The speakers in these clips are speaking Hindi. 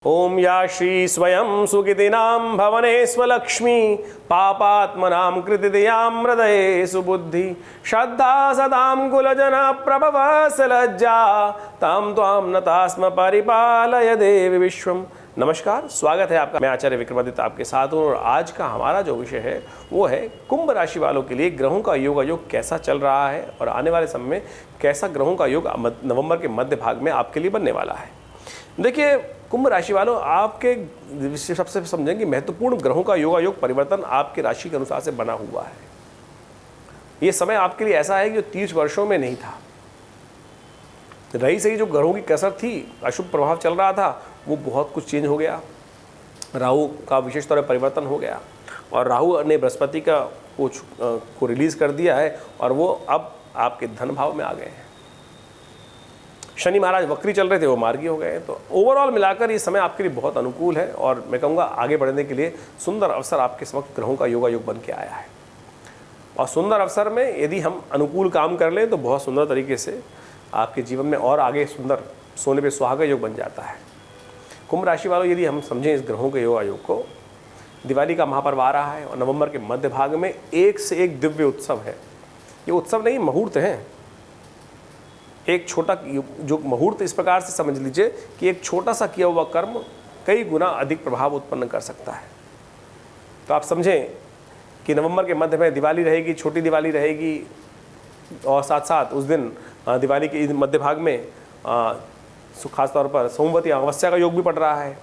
ओम या श्री स्वयं सुकृतिनां भवनेस्वलक्ष्मी पापात्मनां कृतियां हृदये सुबुद्धि श्रद्धा सदां कुलजना प्रभवसलज्जा तां त्वां नतास्म परिपालय देवी विश्वम। नमस्कार, स्वागत है आपका। मैं आचार्य विक्रमादित्य आपके साथ हूँ और आज का हमारा जो विषय है वो है कुंभ राशि वालों के लिए ग्रहों का योग कैसा चल रहा है और आने वाले समय में कैसा ग्रहों का योग नवंबर के मध्य भाग में आपके लिए बनने वाला है। देखिए, कुंभ राशि वालों, आपके सबसे समझेंगे महत्वपूर्ण ग्रहों का योग परिवर्तन आपकी राशि के अनुसार से बना हुआ है। ये समय आपके लिए ऐसा है कि जो 30 वर्षों में नहीं था। रही सही जो ग्रहों की कसर थी, अशुभ प्रभाव चल रहा था, वो बहुत कुछ चेंज हो गया। राहु का विशेष तौर पर परिवर्तन हो गया और राहु ने बृहस्पति का को रिलीज कर दिया है और वो अब आपके धन भाव में आ गए हैं। शनि महाराज वक्री चल रहे थे, वो मार्गी हो गए हैं। तो ओवरऑल मिलाकर ये समय आपके लिए बहुत अनुकूल है और मैं कहूँगा आगे बढ़ने के लिए सुंदर अवसर आपके समक्ष ग्रहों का योग बन के आया है। और सुंदर अवसर में यदि हम अनुकूल काम कर लें तो बहुत सुंदर तरीके से आपके जीवन में और आगे सुंदर सोने पे सुहागा योग बन जाता है। कुंभ राशि वालों, यदि हम समझें इस ग्रहों के योग को, दिवाली का महापर्व आ रहा है और नवंबर के मध्य भाग में एक से एक दिव्य उत्सव है। ये उत्सव नहीं, मुहूर्त हैं। एक छोटा जो मुहूर्त, इस प्रकार से समझ लीजिए कि एक छोटा सा किया हुआ कर्म कई गुना अधिक प्रभाव उत्पन्न कर सकता है। तो आप समझें कि नवंबर के मध्य में दिवाली रहेगी, छोटी दिवाली रहेगी और साथ साथ उस दिन दिवाली के मध्य भाग में खास तौर पर सोमवती अमावस्या का योग भी पड़ रहा है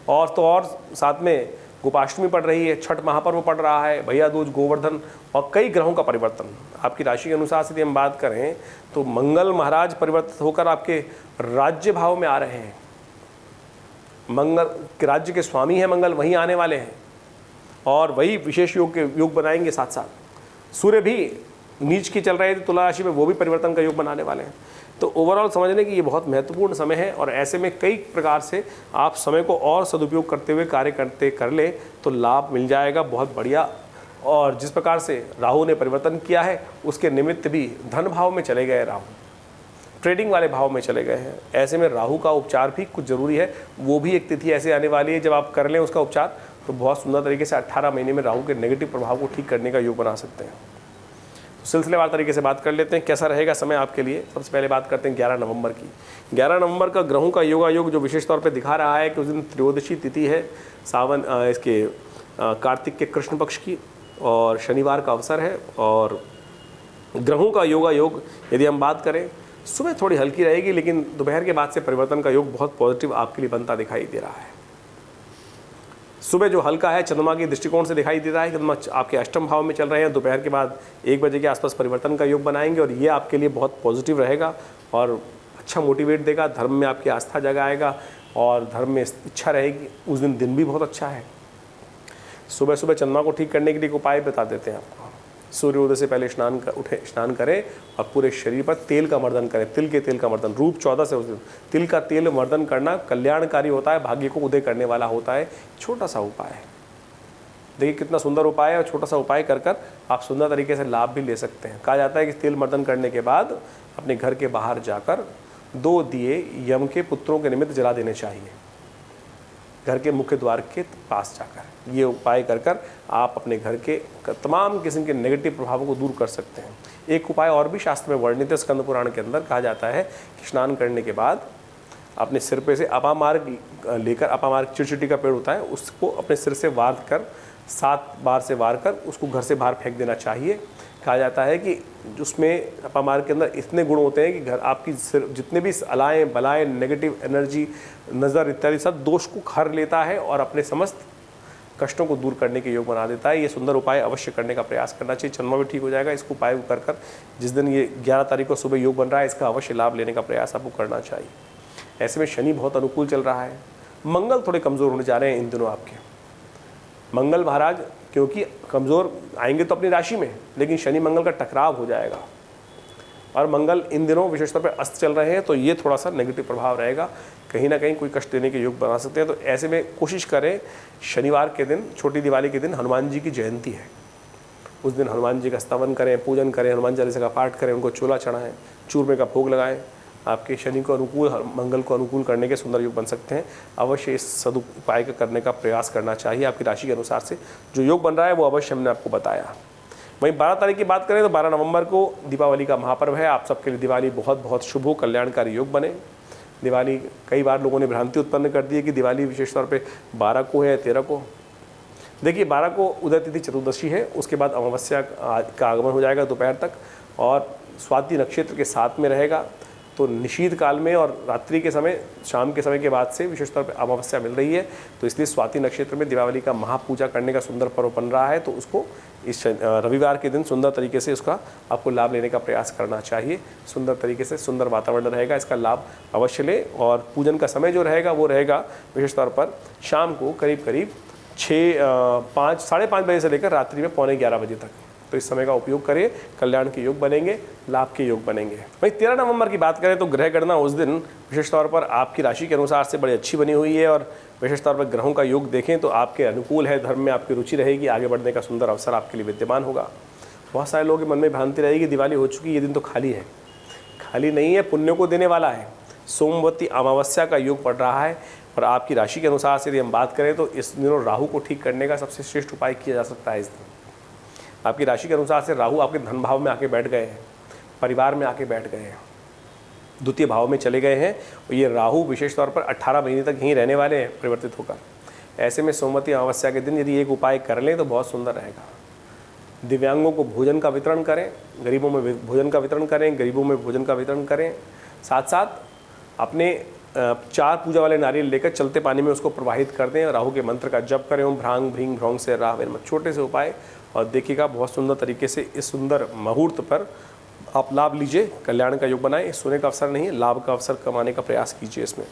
और तो और साथ में गोपाष्टमी पड़ रही है, छठ महापर्व पड़ रहा है, भैया दूज, गोवर्धन और कई ग्रहों का परिवर्तन। आपकी राशि के अनुसार से यदि हम बात करें तो मंगल महाराज परिवर्तित होकर आपके राज्य भाव में आ रहे हैं। मंगल के राज्य के स्वामी हैं मंगल, वहीं आने वाले हैं और वही विशेष योग बनाएंगे। साथ साथ सूर्य भी नीच की चल रहे थे तुला राशि में, वो भी परिवर्तन का योग बनाने वाले हैं। तो ओवरऑल समझने कि ये बहुत महत्वपूर्ण समय है और ऐसे में कई प्रकार से आप समय को और सदुपयोग करते हुए कार्य कर ले तो लाभ मिल जाएगा, बहुत बढ़िया। और जिस प्रकार से राहु ने परिवर्तन किया है उसके निमित्त भी धन भाव में चले गए, राहु ट्रेडिंग वाले भाव में चले गए हैं। ऐसे में राहु का उपचार भी कुछ ज़रूरी है। वो भी एक तिथि ऐसे आने वाली है जब आप कर लें उसका उपचार तो बहुत सुंदर तरीके से 18 महीने में राहु के नेगेटिव प्रभाव को ठीक करने का योग बना सकते हैं। सिलसिलेवार तरीके से बात कर लेते हैं कैसा रहेगा समय आपके लिए। सबसे पहले बात करते हैं 11 नवंबर की। 11 नवंबर का ग्रहों का योग जो विशेष तौर पे दिखा रहा है कि उस दिन त्रयोदशी तिथि है, सावन इसके कार्तिक के कृष्ण पक्ष की और शनिवार का अवसर है। और ग्रहों का योग यदि हम बात करें, सुबह थोड़ी हल्की रहेगी लेकिन दोपहर के बाद से परिवर्तन का योग बहुत पॉजिटिव आपके लिए बनता दिखाई दे रहा है। सुबह जो हल्का है चंद्रमा के दृष्टिकोण से दिखाई देता है, चंद्रमा आपके अष्टम भाव में चल रहे हैं। दोपहर के बाद 1 बजे के आसपास परिवर्तन का योग बनाएंगे और ये आपके लिए बहुत पॉजिटिव रहेगा और अच्छा मोटिवेट देगा। धर्म में आपकी आस्था जगाएगा और धर्म में इच्छा रहेगी। उस दिन भी बहुत अच्छा है। सुबह सुबह चंद्रमा को ठीक करने के लिए एक उपाय बता देते हैं आपको। सूर्योदय से पहले स्नान करें और पूरे शरीर पर तेल का मर्दन करें। तिल के तेल का मर्दन, रूप 14 से उस दिन तिल का तेल मर्दन करना कल्याणकारी होता है, भाग्य को उदय करने वाला होता है। छोटा सा उपाय है, देखिए कितना सुंदर उपाय है और छोटा सा उपाय कर आप सुंदर तरीके से लाभ भी ले सकते हैं। कहा जाता है कि तेल मर्दन करने के बाद अपने घर के बाहर जाकर 2 दिए यम के पुत्रों के निमित्त जला देने चाहिए, घर के मुख्य द्वार के पास जाकर। ये उपाय कर आप अपने घर के तमाम किस्म के नेगेटिव प्रभावों को दूर कर सकते हैं। एक उपाय और भी शास्त्र में वर्णित है, स्कंद पुराण के अंदर कहा जाता है कि स्नान करने के बाद अपने सिर पे से अपामार्ग लेकर, अपामार्ग चिड़चिटी का पेड़ होता है, उसको अपने सिर से वार कर 7 बार से वार कर उसको घर से बाहर फेंक देना चाहिए। कहा जाता है कि उसमें अपामार्ग के अंदर इतने गुण होते हैं कि घर आपकी सिर जितने भी अलाएँ बलाएँ, नेगेटिव एनर्जी, नज़र इत्यादि सब दोष को खर लेता है और अपने समस्त कष्टों को दूर करने के योग बना देता है। ये सुंदर उपाय अवश्य करने का प्रयास करना चाहिए। चंद्रमा भी ठीक हो जाएगा। इसको उपाय कर जिस दिन ये 11 तारीख को सुबह योग बन रहा है, इसका अवश्य लाभ लेने का प्रयास आपको करना चाहिए। ऐसे में शनि बहुत अनुकूल चल रहा है। मंगल थोड़े कमज़ोर होने जा रहे हैं इन दिनों आपके। मंगल महाराज क्योंकि कमज़ोर आएंगे तो अपनी राशि में, लेकिन शनि मंगल का टकराव हो जाएगा और मंगल इन दिनों विशेष तौर पर अस्त चल रहे हैं, तो ये थोड़ा सा नेगेटिव प्रभाव रहेगा। कहीं ना कहीं कोई कष्ट देने के योग बना सकते हैं। तो ऐसे में कोशिश करें, शनिवार के दिन, छोटी दिवाली के दिन हनुमान जी की जयंती है, उस दिन हनुमान जी का स्तवन करें, पूजन करें, हनुमान चालीसा का पाठ करें, उनको चोला चढ़ाएं, चूरमे का भोग लगाएं, आपके शनि को अनुकूल, मंगल को अनुकूल करने के सुंदर योग बन सकते हैं। अवश्य इस सदुपाय का करने का प्रयास करना चाहिए। आपकी राशि के अनुसार से जो योग बन रहा है वो अवश्य हमने आपको बताया। वहीं 12 तारीख की बात करें तो 12 नवंबर को दीपावली का महापर्व है। आप सबके लिए दिवाली बहुत बहुत शुभ हो, कल्याणकारी योग बने। दिवाली, कई बार लोगों ने भ्रांति उत्पन्न कर दी है कि दिवाली विशेष तौर पे 12 को है या 13 को। देखिए 12 को उदय तिथि चतुर्दशी है, उसके बाद अमावस्या का आगमन हो जाएगा दोपहर तक, और स्वाति नक्षत्र के साथ में रहेगा। तो निशीथ काल में और रात्रि के समय, शाम के समय के बाद से विशेष तौर पर अमावस्या मिल रही है, तो इसलिए स्वाति नक्षत्र में दिवाली का महापूजा करने का सुंदर पर्व बन रहा है। तो उसको इस रविवार के दिन सुंदर तरीके से उसका आपको लाभ लेने का प्रयास करना चाहिए। सुंदर तरीके से सुंदर वातावरण रहेगा, इसका लाभ अवश्य ले। और पूजन का समय जो रहेगा वो रहेगा विशेष तौर पर शाम को करीब करीब 5:30 बजे से लेकर रात्रि में 11:45 बजे तक। तो इस समय का उपयोग करें, कल्याण के योग बनेंगे, लाभ के योग बनेंगे। वहीं 13 नवंबर की बात करें तो ग्रह गणना उस दिन विशेष तौर पर आपकी राशि के अनुसार से बड़ी अच्छी बनी हुई है, और विशेष तौर पर ग्रहों का योग देखें तो आपके अनुकूल है। धर्म में आपकी रुचि रहेगी, आगे बढ़ने का सुंदर अवसर आपके लिए विद्यमान होगा। बहुत सारे लोगों के मन में भ्रांति रहेगी दिवाली हो चुकी, ये दिन तो खाली है। खाली नहीं है, पुण्यों को देने वाला है। सोमवती अमावस्या का योग पड़ रहा है, और आपकी राशि के अनुसार से यदि हम बात करें तो इस दिनों राहु को ठीक करने का सबसे श्रेष्ठ उपाय किया जा सकता है। इस दिन आपकी राशि के अनुसार से राहु आपके धन भाव में आके बैठ गए हैं, परिवार में आके बैठ गए हैं, द्वितीय भाव में चले गए हैं। और ये राहु विशेष तौर पर 18 महीने तक यहीं रहने वाले हैं परिवर्तित होकर। ऐसे में सोमवती अमावस्या के दिन यदि एक उपाय कर लें तो बहुत सुंदर रहेगा। दिव्यांगों को भोजन का वितरण करें, गरीबों में भोजन का वितरण करें, गरीबों में भोजन का वितरण करें। साथ साथ अपने 4 पूजा वाले नारियल लेकर चलते पानी में उसको प्रवाहित कर दें। राहु के मंत्र का जप करें, ओम भ्रांग भ्रींग भ्रौंग से राह वेर। छोटे से उपाय, और देखिएगा बहुत सुंदर तरीके से इस सुंदर मुहूर्त पर आप लाभ लीजिए, कल्याण का योग बनाएं। सोने का अवसर नहीं, लाभ का अवसर कमाने का प्रयास कीजिए इसमें।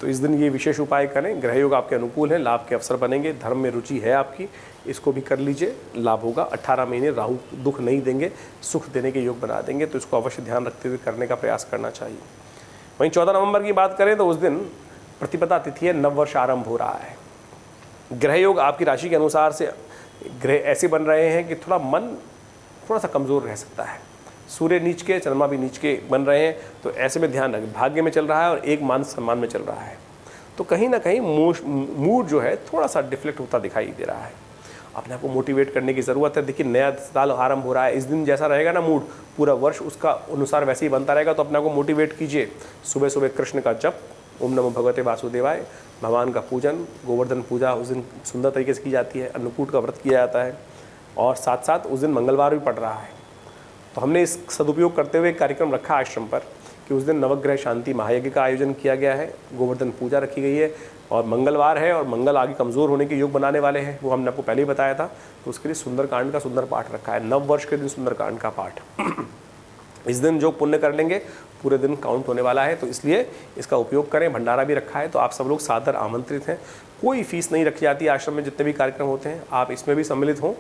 तो इस दिन ये विशेष उपाय करें, ग्रह योग आपके अनुकूल हैं, लाभ के अवसर बनेंगे। धर्म में रुचि है आपकी, इसको भी कर लीजिए, लाभ होगा। 18 महीने राहु दुख नहीं देंगे, सुख देने के योग बना देंगे। तो इसको अवश्य ध्यान रखते हुए करने का प्रयास करना चाहिए। वहीं 14 नवंबर की बात करें तो उस दिन प्रतिपदा तिथि है, नव वर्ष आरंभ हो रहा है। ग्रह योग आपकी राशि के अनुसार से ग्रह ऐसे बन रहे हैं कि मन थोड़ा सा कमज़ोर रह सकता है। सूर्य नीच के, चंद्रमा भी नीच के बन रहे हैं, तो ऐसे में ध्यान रखें। भाग्य में चल रहा है और एक मान सम्मान में चल रहा है, तो कहीं ना कहीं मूड जो है थोड़ा सा डिफ्लेक्ट होता दिखाई दे रहा है। अपने आप को मोटिवेट करने की ज़रूरत है। देखिए नया साल आरंभ हो रहा है, इस दिन जैसा रहेगा ना मूड, पूरा वर्ष उसका अनुसार वैसे ही बनता रहेगा। तो अपने आप को मोटिवेट कीजिए। सुबह सुबह कृष्ण का जप, ओम नमो भगवते वासुदेवाय, भगवान का पूजन, गोवर्धन पूजा उस दिन सुंदर तरीके से की जाती है। अन्नकूट का व्रत किया जाता है, और साथ साथ उस दिन मंगलवार भी पड़ रहा है। तो हमने इस सदुपयोग करते हुए एक कार्यक्रम रखा आश्रम पर कि उस दिन नवग्रह शांति महायज्ञ का आयोजन किया गया है, गोवर्धन पूजा रखी गई है, और मंगलवार है और मंगल आगे कमज़ोर होने के योग बनाने वाले हैं, वो हमने आपको पहले ही बताया था। तो उसके लिए सुंदरकांड का सुंदर पाठ रखा है, नव वर्ष के दिन सुंदरकांड का पाठ। इस दिन जो पुण्य कर लेंगे पूरे दिन काउंट होने वाला है, तो इसलिए इसका उपयोग करें। भंडारा भी रखा है, तो आप सब लोग सादर आमंत्रित हैं। कोई फीस नहीं रखी जाती है आश्रम में, जितने भी कार्यक्रम होते हैं आप इसमें भी सम्मिलित हों।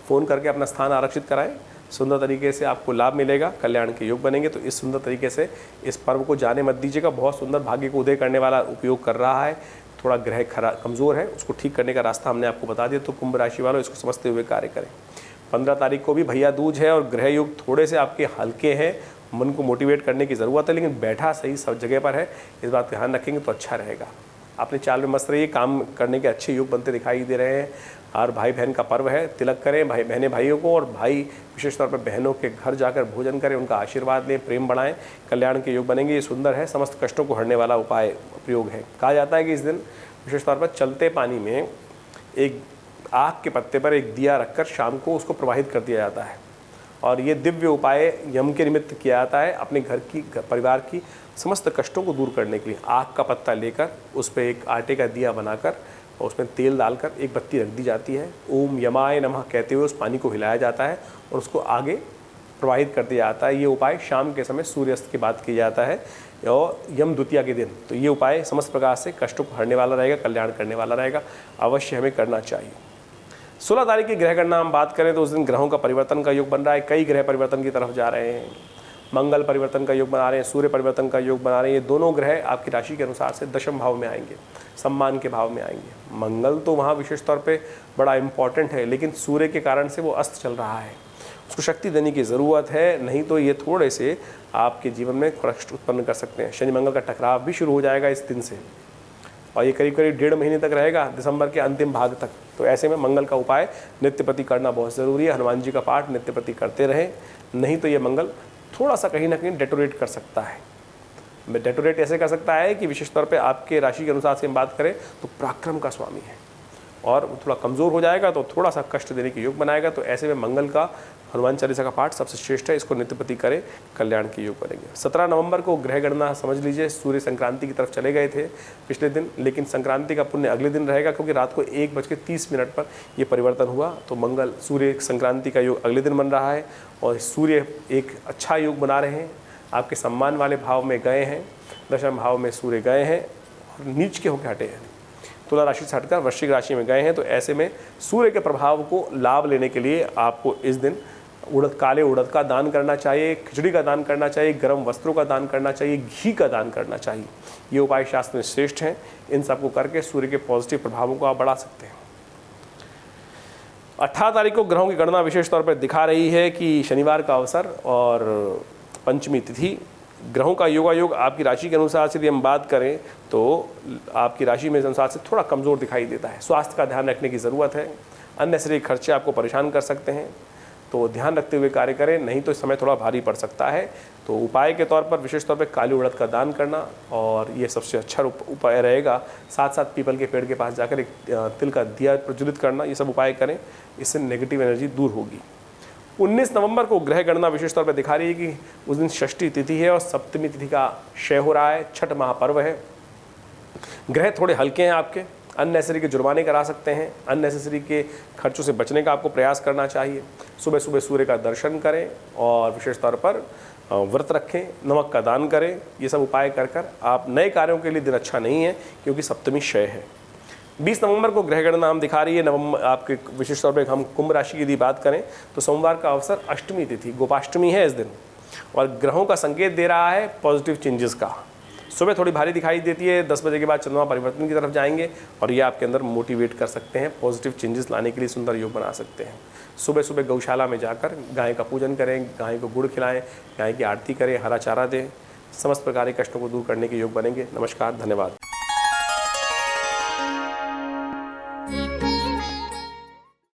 फ़ोन करके अपना स्थान आरक्षित कराएं, सुंदर तरीके से आपको लाभ मिलेगा, कल्याण के योग बनेंगे। तो इस सुंदर तरीके से इस पर्व को जाने मत दीजिएगा। बहुत सुंदर भाग्य को उदय करने वाला उपयोग कर रहा है। थोड़ा ग्रह कमज़ोर है, उसको ठीक करने का रास्ता हमने आपको बता दिया। तो कुंभ राशि वालों इसको समझते हुए कार्य करें। 15 तारीख को भी भैया दूज है, और ग्रह योग थोड़े से आपके हल्के हैं, मन को मोटिवेट करने की ज़रूरत है, लेकिन बैठा सही सब जगह पर है। इस बात का ध्यान रखेंगे तो अच्छा रहेगा। अपने चाल में मस्त रहिए, काम करने के अच्छे योग बनते दिखाई दे रहे हैं। और भाई बहन का पर्व है, तिलक करें भाई बहनें भाइयों को, और भाई विशेष तौर पर बहनों के घर जाकर भोजन करें, उनका आशीर्वाद लें, प्रेम बढ़ाएं, कल्याण के योग बनेंगे। ये सुंदर है, समस्त कष्टों को हरने वाला उपाय प्रयोग है। कहा जाता है कि इस दिन विशेष तौर पर चलते पानी में एक आग के पत्ते पर एक दिया रखकर शाम को उसको प्रवाहित कर दिया जाता है, और ये दिव्य उपाय यम के निमित्त किया जाता है। अपने घर की, परिवार की समस्त कष्टों को दूर करने के लिए आग का पत्ता लेकर उस पर एक आटे का दिया बनाकर और उसमें तेल डालकर एक बत्ती रख दी जाती है। ओम यमाय नमः कहते हुए उस पानी को हिलाया जाता है और उसको आगे प्रवाहित कर दिया जाता है। ये उपाय शाम के समय सूर्यास्त के बाद किया जाता है और यम द्वितीया के दिन। तो ये उपाय समस्त प्रकार से कष्टों को हरने वाला रहेगा, कल्याण करने वाला रहेगा, अवश्य हमें करना चाहिए। 16 तारीख की ग्रह गणना हम बात करें तो उस दिन ग्रहों का परिवर्तन का योग बन रहा है। कई ग्रह परिवर्तन की तरफ जा रहे हैं। मंगल परिवर्तन का योग बना रहे हैं, सूर्य परिवर्तन का योग बना रहे हैं। ये दोनों ग्रह आपकी राशि के अनुसार से दशम भाव में आएंगे, सम्मान के भाव में आएंगे। मंगल तो वहाँ विशेष तौर पे बड़ा इम्पॉर्टेंट है, लेकिन सूर्य के कारण से वो अस्त चल रहा है। उसको शक्ति देने की ज़रूरत है, नहीं तो ये थोड़े से आपके जीवन में कष्ट उत्पन्न कर सकते हैं। शनि मंगल का टकराव भी शुरू हो जाएगा इस दिन से, और ये करीब करीब 1.5 महीने तक रहेगा, दिसंबर के अंतिम भाग तक। तो ऐसे में मंगल का उपाय नित्य प्रति करना बहुत ज़रूरी है। हनुमान जी का पाठ नित्य प्रति करते रहें, नहीं तो ये मंगल थोड़ा सा कहीं ना कहीं डेटोरेट कर सकता है। डेटोरेट ऐसे कर सकता है कि विशेष तौर पे आपके राशि के अनुसार से हम बात करें तो पराक्रम का स्वामी है और वो थोड़ा कमज़ोर हो जाएगा तो थोड़ा सा कष्ट देने के योग बनाएगा। तो ऐसे में मंगल का हनुमान चालीसा का पाठ सबसे श्रेष्ठ है, इसको नित्य प्रति करें, कल्याण के योग बनेंगे। 17 नवंबर को ग्रह गणना समझ लीजिए, सूर्य संक्रांति की तरफ चले गए थे पिछले दिन, लेकिन संक्रांति का पुण्य अगले दिन रहेगा क्योंकि रात को 1:30 पर ये परिवर्तन हुआ। तो मंगल सूर्य संक्रांति का योग अगले दिन बन रहा है और सूर्य एक अच्छा योग बना रहे हैं, आपके सम्मान वाले भाव में गए हैं, दशम भाव में सूर्य गए हैं और नीच के होकर हटे हैं, तुला राशि से हटकर वृश्चिक राशि में गए हैं। तो ऐसे में सूर्य के प्रभाव को लाभ लेने के लिए आपको इस दिन काले उड़द का दान करना चाहिए, खिचड़ी का दान करना चाहिए, गर्म वस्त्रों का दान करना चाहिए, घी का दान करना चाहिए। ये उपाय शास्त्र में श्रेष्ठ हैं, इन सबको करके सूर्य के पॉजिटिव प्रभावों को आप बढ़ा सकते हैं। 18 तारीख को ग्रहों की गणना विशेष तौर पर दिखा रही है कि शनिवार का अवसर और पंचमी तिथि, ग्रहों का योगायोग आपकी राशि के अनुसार से यदि हम बात करें तो आपकी राशि में अनुसार से थोड़ा कमज़ोर दिखाई देता है। स्वास्थ्य का ध्यान रखने की ज़रूरत है, अननेसेसरी खर्चे आपको परेशान कर सकते हैं, तो ध्यान रखते हुए कार्य करें, नहीं तो इस समय थोड़ा भारी पड़ सकता है। तो उपाय के तौर पर विशेष तौर पर काली उड़द का दान करना और ये सबसे अच्छा उपाय रहेगा। साथ साथ पीपल के पेड़ के पास जाकर एक तिल का दिया प्रज्वलित करना, ये सब उपाय करें, इससे नेगेटिव एनर्जी दूर होगी। 19 नवंबर को ग्रह गणना विशेष तौर पर दिखा रही है कि उस दिन षष्ठी तिथि है और सप्तमी तिथि का क्षय हो रहा है, छठ महापर्व है। ग्रह थोड़े हल्के हैं आपके, अननेसेसरी के जुर्माने करा सकते हैं, अननेसेसरी के खर्चों से बचने का आपको प्रयास करना चाहिए। सुबह सुबह सूर्य का दर्शन करें और विशेष तौर पर व्रत रखें, नमक का दान करें। ये सब उपाय कर आप नए कार्यों के लिए दिन अच्छा नहीं है क्योंकि सप्तमी क्षय है। 20 नवंबर को ग्रह गणना हम दिखा रही है नवंबर आपके विशेष तौर पर हम कुंभ राशि की यदि बात करें तो सोमवार का अवसर अष्टमी तिथि, गोपाष्टमी है इस दिन, और ग्रहों का संकेत दे रहा है पॉजिटिव चेंजेस का। सुबह थोड़ी भारी दिखाई देती है, 10 बजे के बाद चंद्रमा परिवर्तन की तरफ जाएंगे और ये आपके अंदर मोटिवेट कर सकते हैं, पॉजिटिव चेंजेस लाने के लिए सुंदर योग बना सकते हैं। सुबह सुबह गौशाला में जाकर गाय का पूजन करें, गाय को गुड़ खिलाएं, गाय की आरती करें, हरा चारा दें, समस्त प्रकार के कष्टों को दूर करने के योग बनेंगे। नमस्कार, धन्यवाद।